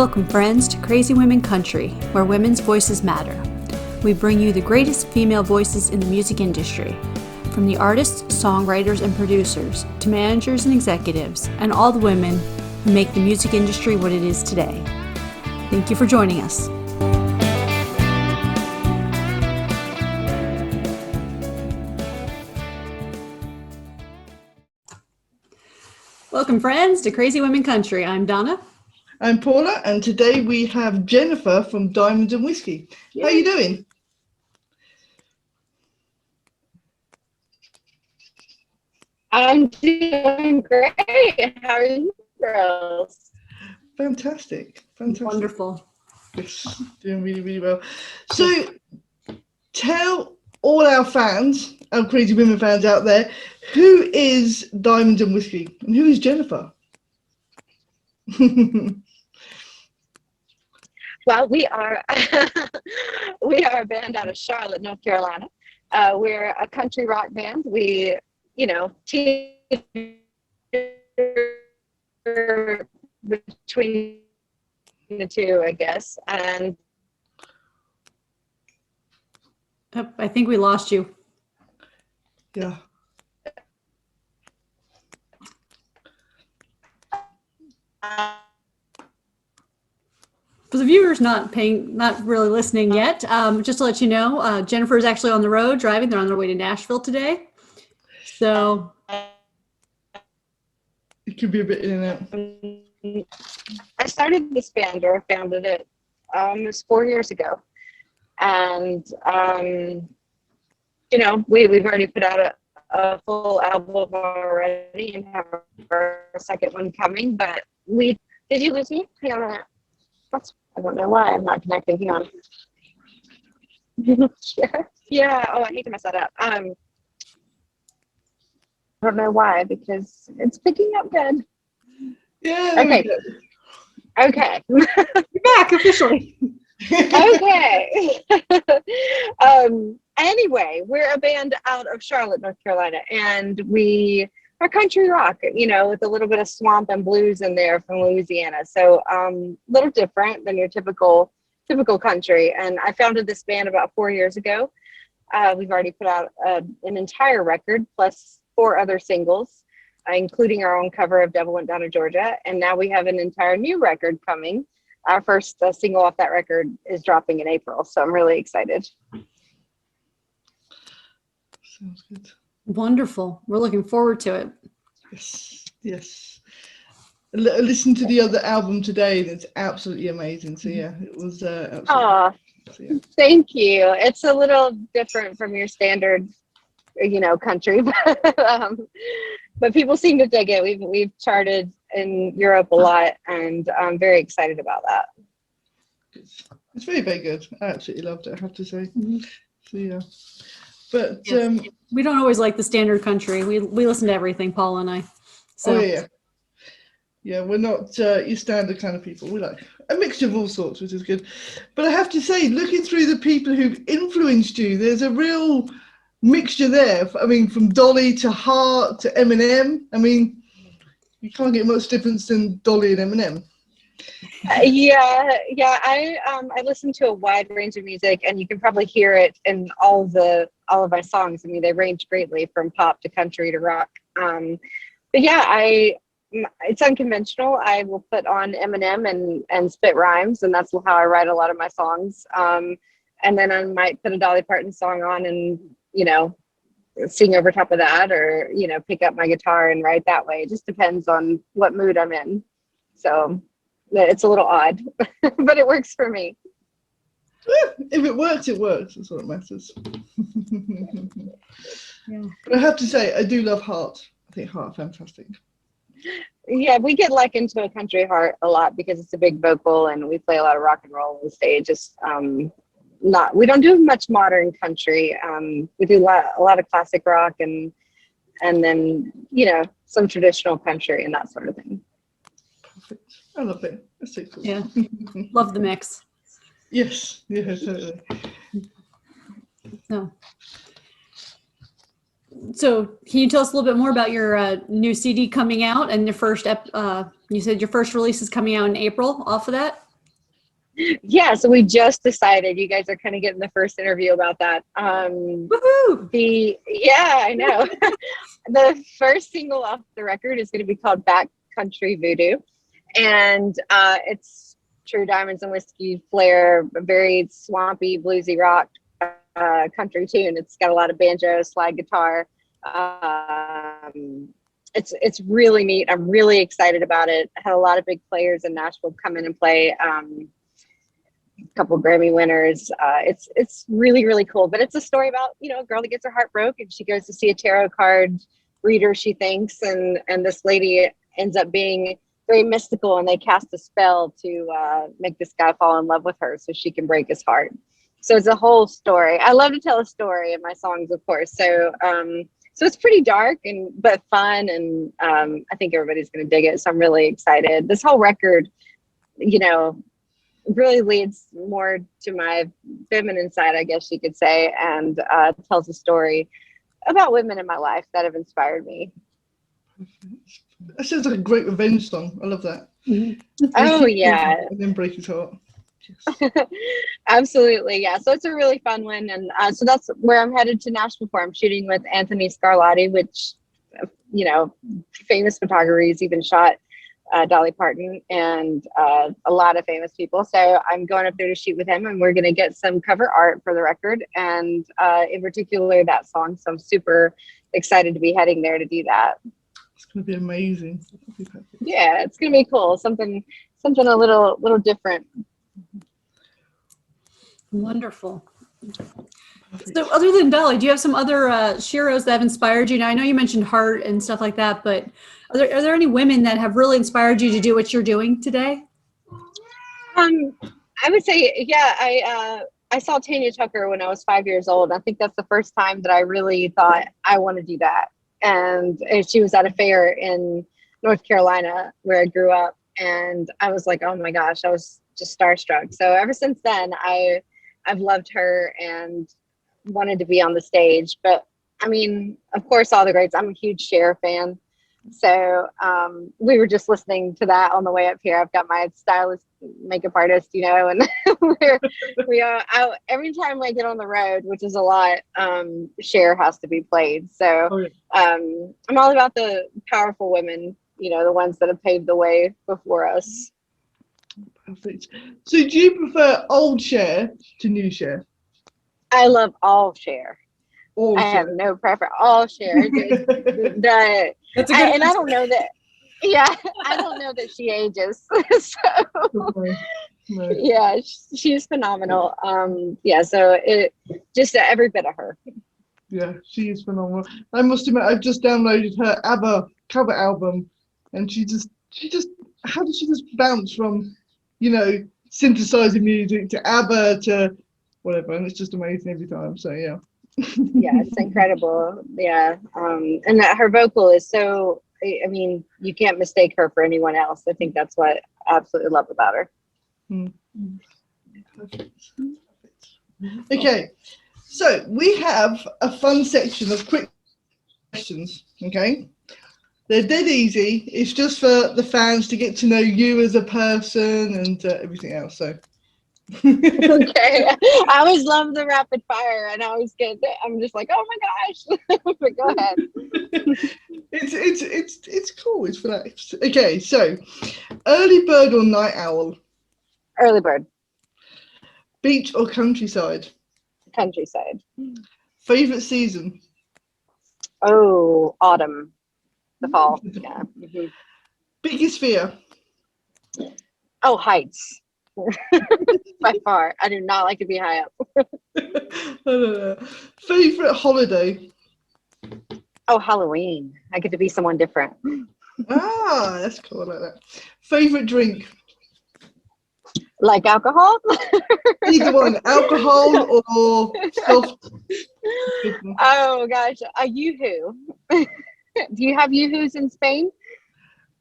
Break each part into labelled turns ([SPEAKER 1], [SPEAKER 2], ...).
[SPEAKER 1] Welcome, friends, to Crazy Women Country, where women's voices matter. We bring you the greatest female voices in the music industry, from the artists, songwriters, and producers, to managers and executives, and all the women who make the music industry what it is today. Thank you for joining us. Welcome, friends, to Crazy Women Country. I'm Donna.
[SPEAKER 2] I'm Paula, and today we have Jennifer from Diamonds and Whiskey. Yay. How are you doing?
[SPEAKER 3] I'm doing great. How are you girls?
[SPEAKER 2] Fantastic.
[SPEAKER 1] Wonderful.
[SPEAKER 2] Yes, doing really, really well. So tell all our fans, our Crazy Women fans out there, who is Diamonds and Whiskey and who is Jennifer?
[SPEAKER 3] Well, we are a band out of Charlotte, North Carolina. We're a country rock band. We, between the two, I guess. And
[SPEAKER 1] I think we lost you.
[SPEAKER 2] Yeah.
[SPEAKER 1] For the viewers not really listening yet, just to let you know, Jennifer is actually on the road driving. They're on their way to Nashville today. So
[SPEAKER 2] it could be a bit in and
[SPEAKER 3] out. I started this band, or founded it, almost 4 years ago. And, we've already put out a full album already and have our second one coming. But did you lose me? Hang on a minute. I don't know why I'm not connecting. Hang on. Yeah. Oh, I hate to mess that up. I don't know why, because it's picking up good.
[SPEAKER 2] Yeah.
[SPEAKER 3] Okay.
[SPEAKER 1] You're back officially.
[SPEAKER 3] Okay. Anyway, we're a band out of Charlotte, North Carolina, and we are country rock, with a little bit of swamp and blues in there from Louisiana. So a little different than your typical country. And I founded this band about 4 years ago. We've already put out an entire record plus 4 other singles, including our own cover of Devil Went Down to Georgia. And now we have an entire new record coming. Our first single off that record is dropping in April. So I'm really excited.
[SPEAKER 2] Sounds good.
[SPEAKER 1] Wonderful. We're looking forward to it.
[SPEAKER 2] Yes. I listened to the other album today, and it's absolutely amazing. So yeah, it was absolutely.
[SPEAKER 3] Oh, so, yeah. Thank you. It's a little different from your standard, country, but people seem to dig it. We've charted in Europe a lot, and I'm very excited about that.
[SPEAKER 2] It's very, very good. I absolutely loved it, I have to say.
[SPEAKER 1] Mm-hmm.
[SPEAKER 2] So yeah. But
[SPEAKER 1] yes. We don't always like the standard country. We listen to everything, Paul and I. So.
[SPEAKER 2] Oh yeah, we're not your standard kind of people. We like a mixture of all sorts, which is good. But I have to say, looking through the people who've influenced you, there's a real mixture there. I mean, from Dolly to Heart to Eminem. I mean, you can't get much difference than Dolly and Eminem.
[SPEAKER 3] Yeah. I listen to a wide range of music, and you can probably hear it in all of my songs. I mean, they range greatly from pop to country to rock. But yeah, it's unconventional. I will put on Eminem and spit rhymes, and that's how I write a lot of my songs. And then I might put a Dolly Parton song on and, sing over top of that, or, pick up my guitar and write that way. It just depends on what mood I'm in. So it's a little odd, but it works for me.
[SPEAKER 2] If it works, it works. That's what matters.
[SPEAKER 1] Yeah.
[SPEAKER 2] But I have to say, I do love Heart. I think Heart fantastic.
[SPEAKER 3] Yeah, we get into a country Heart a lot because it's a big vocal, and we play a lot of rock and roll on the stage. Just we don't do much modern country. We do a lot of classic rock and then some traditional country and that sort of thing.
[SPEAKER 2] Perfect. I love it. That's so cool.
[SPEAKER 1] Yeah, love the mix.
[SPEAKER 2] Yes, totally.
[SPEAKER 1] So can you tell us a little bit more about your new CD coming out and your first you said your first release is coming out in April off of that?
[SPEAKER 3] Yeah, so we just decided. You guys are kind of getting the first interview about that.
[SPEAKER 1] Woohoo!
[SPEAKER 3] Yeah, I know. The first single off the record is going to be called Backcountry Voodoo, and it's true diamonds and whiskey flair, a very swampy bluesy rock country tune. It's got a lot of banjo, slide guitar. It's really neat. I'm really excited about it. I had a lot of big players in Nashville come in and play. A couple Grammy winners. It's really, really cool. But it's a story about, you know, a girl that gets her heart broke and she goes to see a tarot card reader, she thinks, and this lady ends up being very mystical, and they cast a spell to make this guy fall in love with her so she can break his heart. So it's a whole story. I love to tell a story in my songs, of course. So so it's pretty dark but fun, and I think everybody's going to dig it. So I'm really excited. This whole record, you know, really leads more to my feminine side, I guess you could say, and tells a story about women in my life that have inspired me.
[SPEAKER 2] That sounds like a great revenge song. I love that.
[SPEAKER 1] Mm-hmm.
[SPEAKER 3] Oh yeah.
[SPEAKER 2] And then break his heart.
[SPEAKER 3] Yes. Absolutely, yeah. So it's a really fun one, and so that's where I'm headed to Nashville for. I'm shooting with Anthony Scarlatti, which, you know, famous photographer. He's even shot Dolly Parton and a lot of famous people. So I'm going up there to shoot with him, and we're going to get some cover art for the record, and in particular that song. So I'm super excited to be heading there to do that.
[SPEAKER 2] It's going to be amazing.
[SPEAKER 3] Yeah, it's going to be cool. Something a little different.
[SPEAKER 1] Wonderful. So other than Dolly, do you have some other sheroes that have inspired you? Now, I know you mentioned Heart and stuff like that, but are there any women that have really inspired you to do what you're doing today?
[SPEAKER 3] I would say, yeah, I saw Tanya Tucker when I was 5 years old. I think that's the first time that I really thought I want to do that. And she was at a fair in North Carolina where I grew up. And I was like, oh my gosh, I was just starstruck. So ever since then, I've loved her and wanted to be on the stage. But I mean, of course, all the greats. I'm a huge Cher fan. So we were just listening to that on the way up here. I've got my stylist, makeup artist, you know, and we are out every time I get on the road, which is a lot. Cher has to be played. So I'm all about the powerful women, you know, the ones that have paved the way before us.
[SPEAKER 2] Perfect. So do you prefer old Cher to new Cher?
[SPEAKER 3] I love all Cher.
[SPEAKER 2] I
[SPEAKER 3] have no preference. All Cher. And I don't know that. Yeah, I don't know that she ages. So no. Yeah, she's phenomenal. Yeah, so it just every bit of her.
[SPEAKER 2] Yeah, she is phenomenal. I must admit, I've just downloaded her ABBA cover album, and she just how did she just bounce from, you know, synthesizer music to ABBA to whatever, and it's just amazing every time. So yeah.
[SPEAKER 3] Yeah, it's incredible. Yeah, and her vocal is so, I mean, you can't mistake her for anyone else. I think that's what I absolutely love about her.
[SPEAKER 2] Perfect. Okay, so we have a fun section of quick questions. Okay, they're dead easy. It's just for the fans to get to know you as a person and everything else. So.
[SPEAKER 3] Okay, I always love the rapid fire, and I always I'm just like, oh my gosh. But go ahead.
[SPEAKER 2] It's cool. It's relaxed. Okay, so early bird or night owl?
[SPEAKER 3] Early bird.
[SPEAKER 2] Beach or countryside?
[SPEAKER 3] Countryside.
[SPEAKER 2] Favorite season?
[SPEAKER 3] Oh, autumn, the fall. Yeah. Mm-hmm.
[SPEAKER 2] Biggest fear?
[SPEAKER 3] Oh, heights. By far. I do not like to be high up.
[SPEAKER 2] I don't know. Favorite holiday?
[SPEAKER 3] Oh, Halloween. I get to be someone different.
[SPEAKER 2] Ah, that's cool. I like that. Favorite drink?
[SPEAKER 3] Like alcohol?
[SPEAKER 2] Either one, alcohol or soft.
[SPEAKER 3] Oh gosh, a yoo-hoo. Do you have yoo-hoos in Spain?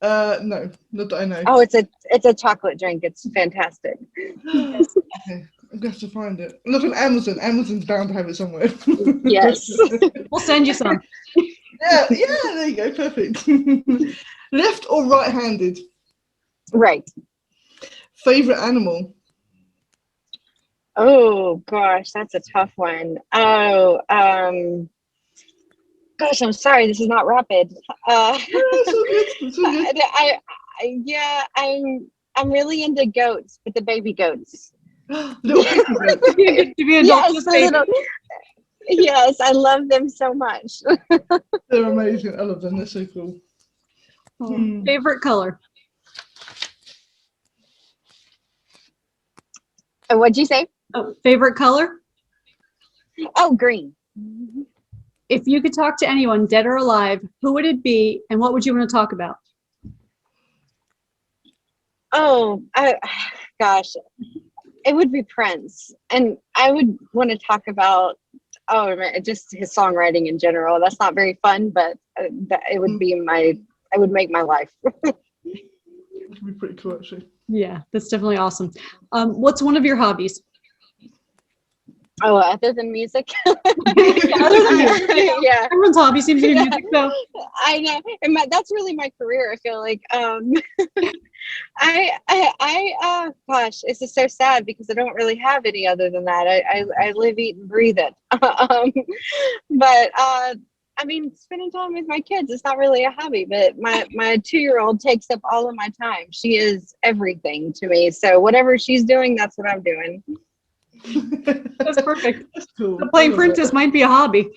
[SPEAKER 2] No, not that I know.
[SPEAKER 3] Oh, it's a chocolate drink. It's fantastic.
[SPEAKER 2] Okay, I'm gonna have to find it. Look on Amazon. Amazon's bound to have it somewhere.
[SPEAKER 3] Yes.
[SPEAKER 1] We'll send you some.
[SPEAKER 2] Yeah, there you go. Perfect. Left or right-handed?
[SPEAKER 3] Right.
[SPEAKER 2] Favorite animal?
[SPEAKER 3] Oh gosh, that's a tough one. Oh, gosh, I'm sorry, this is not rapid.
[SPEAKER 2] It's all good. It's all good.
[SPEAKER 3] Yeah, I'm really into goats, but the baby goats.
[SPEAKER 2] Little baby goat.
[SPEAKER 1] To be an adult,
[SPEAKER 3] Yes,
[SPEAKER 1] just
[SPEAKER 3] the
[SPEAKER 1] baby.
[SPEAKER 3] little, yes, I love them so much.
[SPEAKER 2] They're amazing. I love them. They're so cool.
[SPEAKER 1] Favorite color?
[SPEAKER 3] What'd you say?
[SPEAKER 1] Oh, favorite color?
[SPEAKER 3] Oh, green.
[SPEAKER 1] If you could talk to anyone, dead or alive, who would it be, and what would you want to talk about?
[SPEAKER 3] Oh, gosh, it would be Prince, and I would want to talk about just his songwriting in general. That's not very fun, but it would be I would make my life.
[SPEAKER 2] That would be pretty cool, actually.
[SPEAKER 1] Yeah, that's definitely awesome. What's one of your hobbies?
[SPEAKER 3] Oh, other than music?
[SPEAKER 1] Other than music,
[SPEAKER 3] Yeah.
[SPEAKER 1] Everyone's hobby seems to be music, though.
[SPEAKER 3] I know, and that's really my career. I feel like gosh, this is so sad because I don't really have any other than that. I live, eat, and breathe it. But I mean, spending time with my kids, it's not really a hobby, but my 2-year-old takes up all of my time. She is everything to me. So whatever she's doing, that's what I'm doing.
[SPEAKER 1] That's perfect.
[SPEAKER 2] That's cool.
[SPEAKER 1] So playing Princess might be a hobby.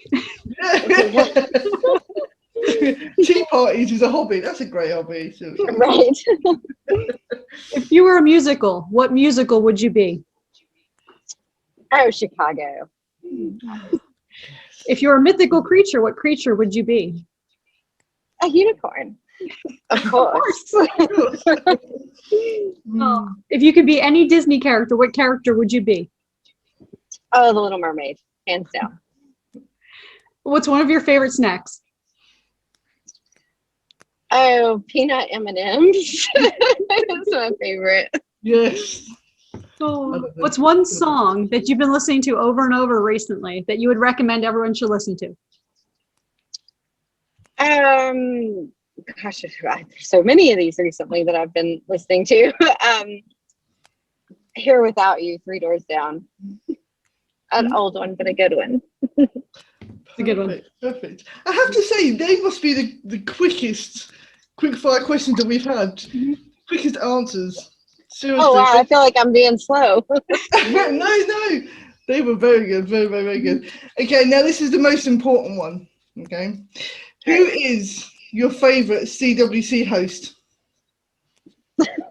[SPEAKER 2] Tea parties is a hobby. That's a great hobby. So.
[SPEAKER 3] Right.
[SPEAKER 1] If you were a musical, what musical would you be?
[SPEAKER 3] Oh, Chicago.
[SPEAKER 1] If you were a mythical creature, what creature would you be?
[SPEAKER 3] A unicorn. Of course.
[SPEAKER 1] If you could be any Disney character, what character would you be?
[SPEAKER 3] Oh, The Little Mermaid, hands down.
[SPEAKER 1] What's one of your favorite snacks?
[SPEAKER 3] Oh, peanut M&Ms. That's my favorite.
[SPEAKER 2] Yes.
[SPEAKER 1] What's one song that you've been listening to over and over recently that you would recommend everyone should listen to?
[SPEAKER 3] Gosh, there's so many of these recently that I've been listening to. Here Without You, Three Doors Down. An old one, but a good one.
[SPEAKER 1] It's a good one.
[SPEAKER 2] Perfect. I have to say, they must be the quickest quick-fire questions that we've had. Quickest answers. Seriously.
[SPEAKER 3] Oh, wow, I feel like I'm being slow.
[SPEAKER 2] No. They were very good. Very, very, very good. Okay, now this is the most important one. Okay. Who is your favorite CWC host?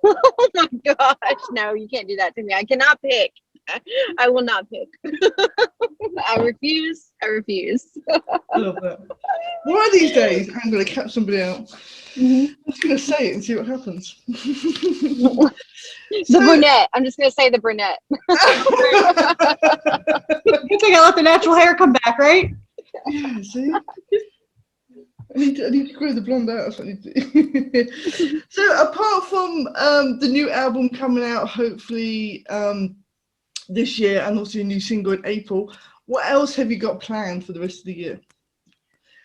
[SPEAKER 3] Oh my gosh, no, you can't do that to me. I cannot pick. I will not pick. I refuse. I
[SPEAKER 2] love that. One of these days, I'm going to catch somebody out. I'm just going to say it and see what happens.
[SPEAKER 3] The brunette. I'm just going to say the brunette.
[SPEAKER 1] Good thing I let the natural hair come back, right?
[SPEAKER 2] Yeah, see? I need to grow the blonde out. That's what I need to do. So apart from the new album coming out, hopefully this year, and also a new single in April, what else have you got planned for the rest of the year?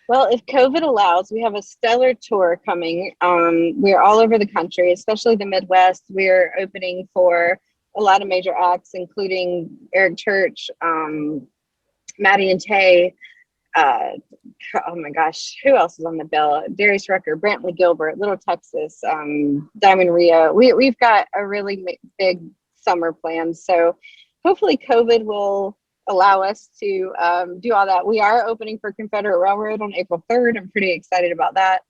[SPEAKER 3] Well, if COVID allows, we have a stellar tour coming. We're all over the country, especially the Midwest. We're opening for a lot of major acts, including Eric Church, Maddie and Tay. Oh my gosh, who else is on the bill? Darius Rucker, Brantley Gilbert, Little Texas, Diamond Rio. We've got a really big summer planned. So hopefully COVID will allow us to do all that. We are opening for Confederate Railroad on April 3rd. I'm pretty excited about that.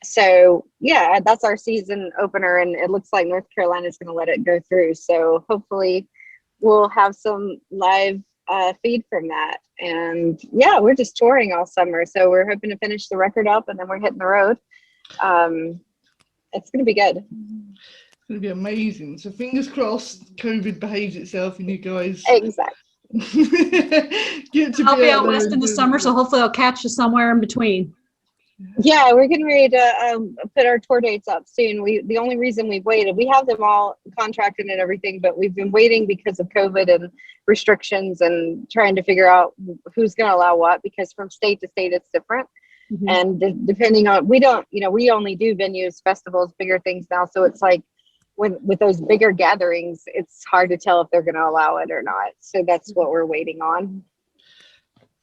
[SPEAKER 3] So yeah, that's our season opener, and it looks like North Carolina is going to let it go through. So hopefully we'll have some live feed from that. And yeah, we're just touring all summer. So we're hoping to finish the record up, and then we're hitting the road. It's going to be good.
[SPEAKER 2] It's going to be amazing. So fingers crossed COVID behaves itself and you guys
[SPEAKER 3] Exactly.
[SPEAKER 2] get to
[SPEAKER 1] I'll be out
[SPEAKER 2] there
[SPEAKER 1] west in the summer, so hopefully I'll catch you somewhere in between.
[SPEAKER 3] Yeah, we're getting ready to put our tour dates up soon. The only reason we've waited, we have them all contracted and everything, but we've been waiting because of COVID and restrictions and trying to figure out who's going to allow what, because from state to state it's different. And depending on, we only do venues, festivals, bigger things now, so it's like with those bigger gatherings, it's hard to tell if they're going to allow it or not. So that's what we're waiting on.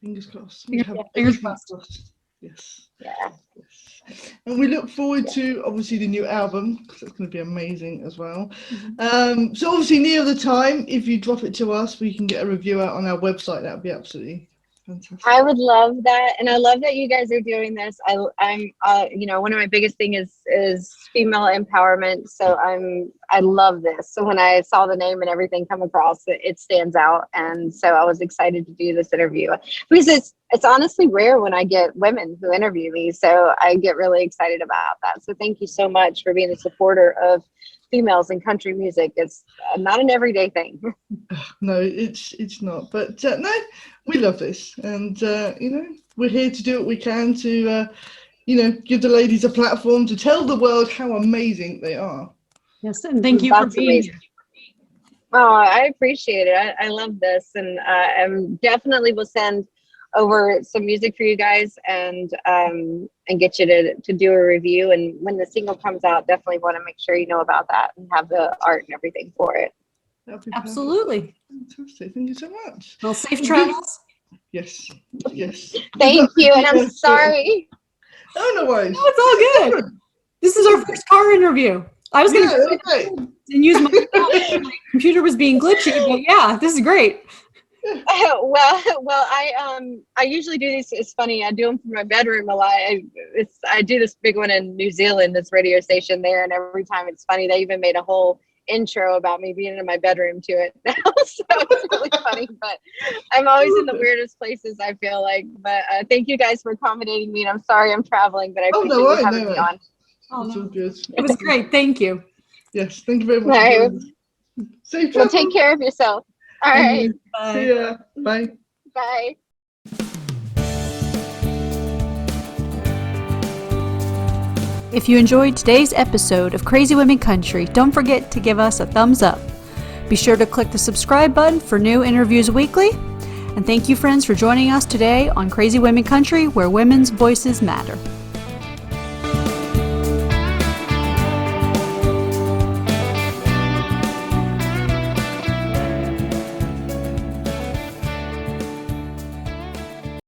[SPEAKER 2] Fingers crossed.
[SPEAKER 1] Fingers crossed.
[SPEAKER 2] Yes.
[SPEAKER 3] Yeah.
[SPEAKER 2] Yes. And we look forward to obviously the new album, because that's going to be amazing as well. So obviously near the time, if you drop it to us, we can get a review out on our website. That would be absolutely fantastic.
[SPEAKER 3] I would love that, and I love that you guys are doing this. I'm you know, one of my biggest thing is female empowerment. So I love this. So when I saw the name and everything come across, it stands out, and so I was excited to do this interview because it's honestly rare when I get women who interview me. So I get really excited about that. So thank you so much for being a supporter of females in country music. It's not an everyday thing.
[SPEAKER 2] No, it's not. But no, we love this, and you know, we're here to do what we can to you know, give the ladies a platform to tell the world how amazing they are.
[SPEAKER 1] Yes, and thank you for being here.
[SPEAKER 3] Oh, I appreciate it. I love this, and I definitely will send over some music for you guys and get you to do a review. And when the single comes out, definitely want to make sure you know about that and have the art and everything for it.
[SPEAKER 1] Absolutely.
[SPEAKER 2] Fantastic. Thank you so much.
[SPEAKER 1] Well, safe travels.
[SPEAKER 2] Yes. Yes.
[SPEAKER 3] Thank you, and I'm sorry.
[SPEAKER 2] Oh, no worries.
[SPEAKER 1] No, it's all good. This is our first car interview. I was going to and use my phone. My computer was being glitchy, but yeah, this is great.
[SPEAKER 3] Well, I usually do these. It's funny. I do them from my bedroom a lot. I do this big one in New Zealand, this radio station there, and every time it's funny. They even made a whole intro about me being in my bedroom to it now, so it's really funny. But I'm always in the weirdest places, I feel like. But thank you guys for accommodating me, and I'm sorry I'm traveling, but I appreciate you having me on.
[SPEAKER 2] Oh, no. Good.
[SPEAKER 1] It was great. Thank you.
[SPEAKER 2] Yes, thank you very much.
[SPEAKER 3] Right.
[SPEAKER 2] Safe
[SPEAKER 3] well, take care of yourself. All right.
[SPEAKER 1] Bye.
[SPEAKER 2] See ya. Bye.
[SPEAKER 3] Bye.
[SPEAKER 1] If you enjoyed today's episode of Crazy Women Country, don't forget to give us a thumbs up. Be sure to click the subscribe button for new interviews weekly. And thank you, friends, for joining us today on Crazy Women Country, where women's voices matter.